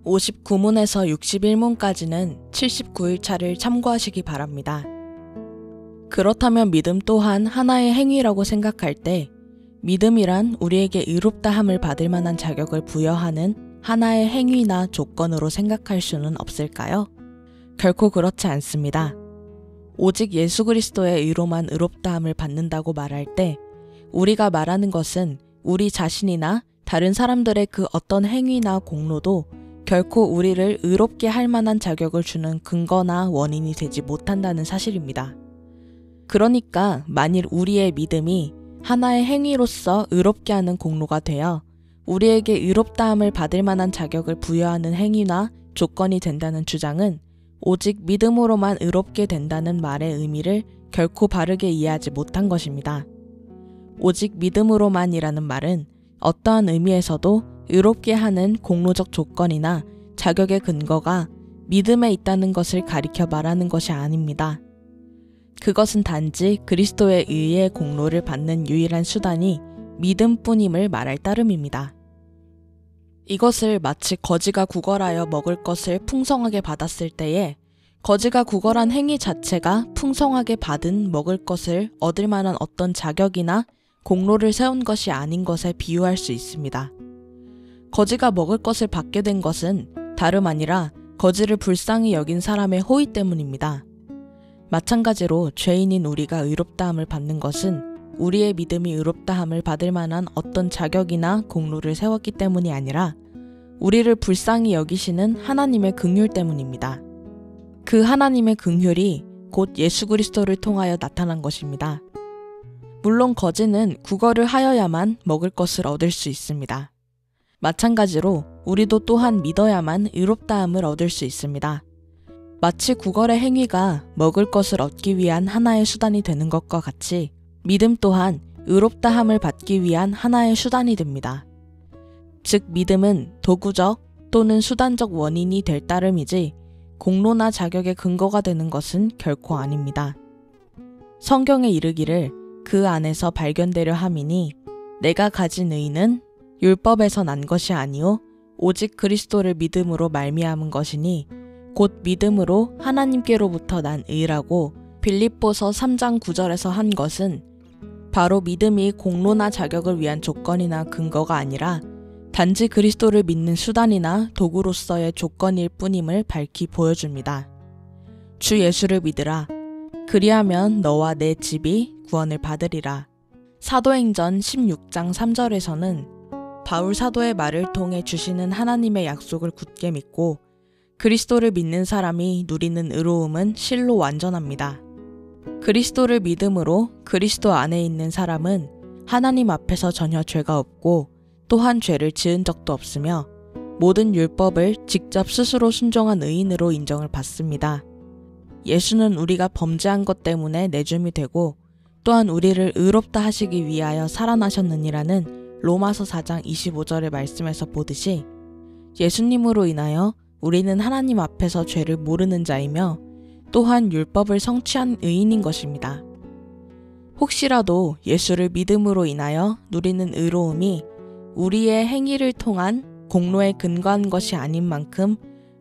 59문에서 61문까지는 79일차를 참고하시기 바랍니다. 그렇다면 믿음 또한 하나의 행위라고 생각할 때 믿음이란 우리에게 의롭다함을 받을 만한 자격을 부여하는 하나의 행위나 조건으로 생각할 수는 없을까요? 결코 그렇지 않습니다. 오직 예수 그리스도의 의로만 의롭다함을 받는다고 말할 때 우리가 말하는 것은 우리 자신이나 다른 사람들의 그 어떤 행위나 공로도 결코 우리를 의롭게 할 만한 자격을 주는 근거나 원인이 되지 못한다는 사실입니다. 그러니까 만일 우리의 믿음이 하나의 행위로서 의롭게 하는 공로가 되어 우리에게 의롭다함을 받을 만한 자격을 부여하는 행위나 조건이 된다는 주장은 오직 믿음으로만 의롭게 된다는 말의 의미를 결코 바르게 이해하지 못한 것입니다. 오직 믿음으로만이라는 말은 어떠한 의미에서도 의롭게 하는 공로적 조건이나 자격의 근거가 믿음에 있다는 것을 가리켜 말하는 것이 아닙니다. 그것은 단지 그리스도의 의의 공로를 받는 유일한 수단이 믿음뿐임을 말할 따름입니다. 이것을 마치 거지가 구걸하여 먹을 것을 풍성하게 받았을 때에 거지가 구걸한 행위 자체가 풍성하게 받은 먹을 것을 얻을 만한 어떤 자격이나 공로를 세운 것이 아닌 것에 비유할 수 있습니다. 거지가 먹을 것을 받게 된 것은 다름 아니라 거지를 불쌍히 여긴 사람의 호의 때문입니다. 마찬가지로 죄인인 우리가 의롭다함을 받는 것은 우리의 믿음이 의롭다함을 받을 만한 어떤 자격이나 공로를 세웠기 때문이 아니라 우리를 불쌍히 여기시는 하나님의 긍휼 때문입니다. 그 하나님의 긍휼이 곧 예수 그리스도를 통하여 나타난 것입니다. 물론 거지는 구걸을 하여야만 먹을 것을 얻을 수 있습니다. 마찬가지로 우리도 또한 믿어야만 의롭다함을 얻을 수 있습니다. 마치 구걸의 행위가 먹을 것을 얻기 위한 하나의 수단이 되는 것과 같이 믿음 또한 의롭다함을 받기 위한 하나의 수단이 됩니다. 즉 믿음은 도구적 또는 수단적 원인이 될 따름이지 공로나 자격의 근거가 되는 것은 결코 아닙니다. 성경에 이르기를 그 안에서 발견되려 함이니 내가 가진 의는 율법에서 난 것이 아니요 오직 그리스도를 믿음으로 말미암은 것이니 곧 믿음으로 하나님께로부터 난 의라고 빌립보서 3장 9절에서 한 것은 바로 믿음이 공로나 자격을 위한 조건이나 근거가 아니라 단지 그리스도를 믿는 수단이나 도구로서의 조건일 뿐임을 밝히 보여줍니다. 주 예수를 믿으라. 그리하면 너와 내 집이 구원을 받으리라. 사도행전 16장 3절에서는 바울 사도의 말을 통해 주시는 하나님의 약속을 굳게 믿고 그리스도를 믿는 사람이 누리는 의로움은 실로 완전합니다. 그리스도를 믿음으로 그리스도 안에 있는 사람은 하나님 앞에서 전혀 죄가 없고 또한 죄를 지은 적도 없으며 모든 율법을 직접 스스로 순종한 의인으로 인정을 받습니다. 예수는 우리가 범죄한 것 때문에 내줌이 되고 또한 우리를 의롭다 하시기 위하여 살아나셨느니라는 로마서 4장 25절의 말씀에서 보듯이 예수님으로 인하여 우리는 하나님 앞에서 죄를 모르는 자이며 또한 율법을 성취한 의인인 것입니다. 혹시라도 예수를 믿음으로 인하여 누리는 의로움이 우리의 행위를 통한 공로에 근거한 것이 아닌 만큼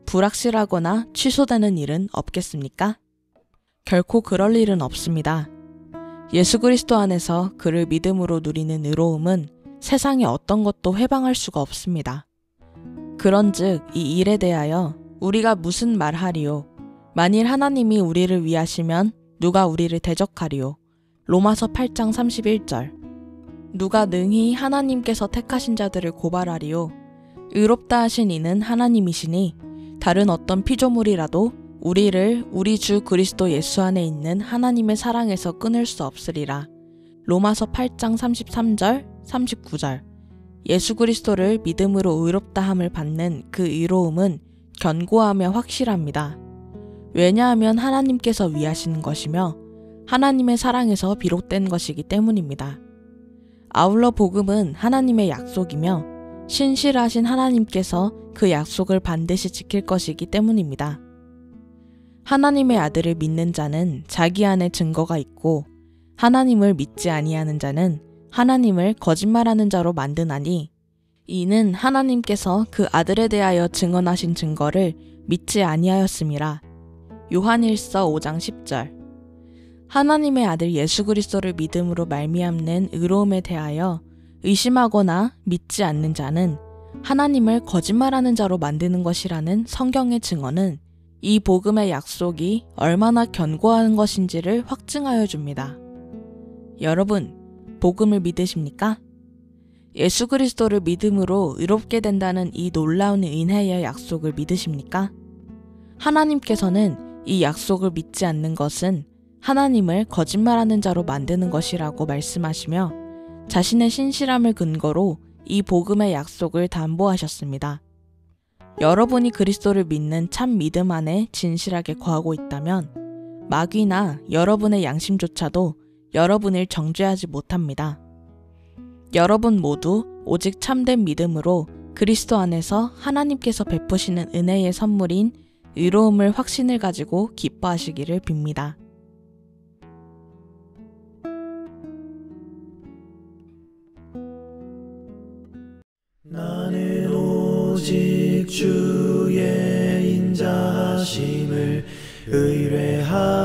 불확실하거나 취소되는 일은 없겠습니까? 결코 그럴 일은 없습니다. 예수 그리스도 안에서 그를 믿음으로 누리는 의로움은 세상의 어떤 것도 해방할 수가 없습니다. 그런즉 이 일에 대하여 우리가 무슨 말하리요? 만일 하나님이 우리를 위하시면 누가 우리를 대적하리요? 로마서 8장 31절. 누가 능히 하나님께서 택하신 자들을 고발하리요? 의롭다 하신 이는 하나님이시니 다른 어떤 피조물이라도 우리를 우리 주 그리스도 예수 안에 있는 하나님의 사랑에서 끊을 수 없으리라. 로마서 8장 33절, 39절. 예수 그리스도를 믿음으로 의롭다함을 받는 그 의로움은 견고하며 확실합니다. 왜냐하면 하나님께서 위하시는 것이며 하나님의 사랑에서 비롯된 것이기 때문입니다. 아울러 복음은 하나님의 약속이며 신실하신 하나님께서 그 약속을 반드시 지킬 것이기 때문입니다. 하나님의 아들을 믿는 자는 자기 안에 증거가 있고 하나님을 믿지 아니하는 자는 하나님을 거짓말하는 자로 만드나니 이는 하나님께서 그 아들에 대하여 증언하신 증거를 믿지 아니하였음이라. 요한일서 5장 10절. 하나님의 아들 예수 그리스도를 믿음으로 말미암는 의로움에 대하여 의심하거나 믿지 않는 자는 하나님을 거짓말하는 자로 만드는 것이라는 성경의 증언은 이 복음의 약속이 얼마나 견고한 것인지를 확증하여 줍니다. 여러분, 복음을 믿으십니까? 예수 그리스도를 믿음으로 의롭게 된다는 이 놀라운 은혜의 약속을 믿으십니까? 하나님께서는 이 약속을 믿지 않는 것은 하나님을 거짓말하는 자로 만드는 것이라고 말씀하시며 자신의 신실함을 근거로 이 복음의 약속을 담보하셨습니다. 여러분이 그리스도를 믿는 참 믿음 안에 진실하게 거하고 있다면 마귀나 여러분의 양심조차도 여러분을 정죄하지 못합니다. 여러분 모두 오직 참된 믿음으로 그리스도 안에서 하나님께서 베푸시는 은혜의 선물인 의로움을 확신을 가지고 기뻐하시기를 빕니다. 나는 오직 주의 인자하심을 의뢰하노니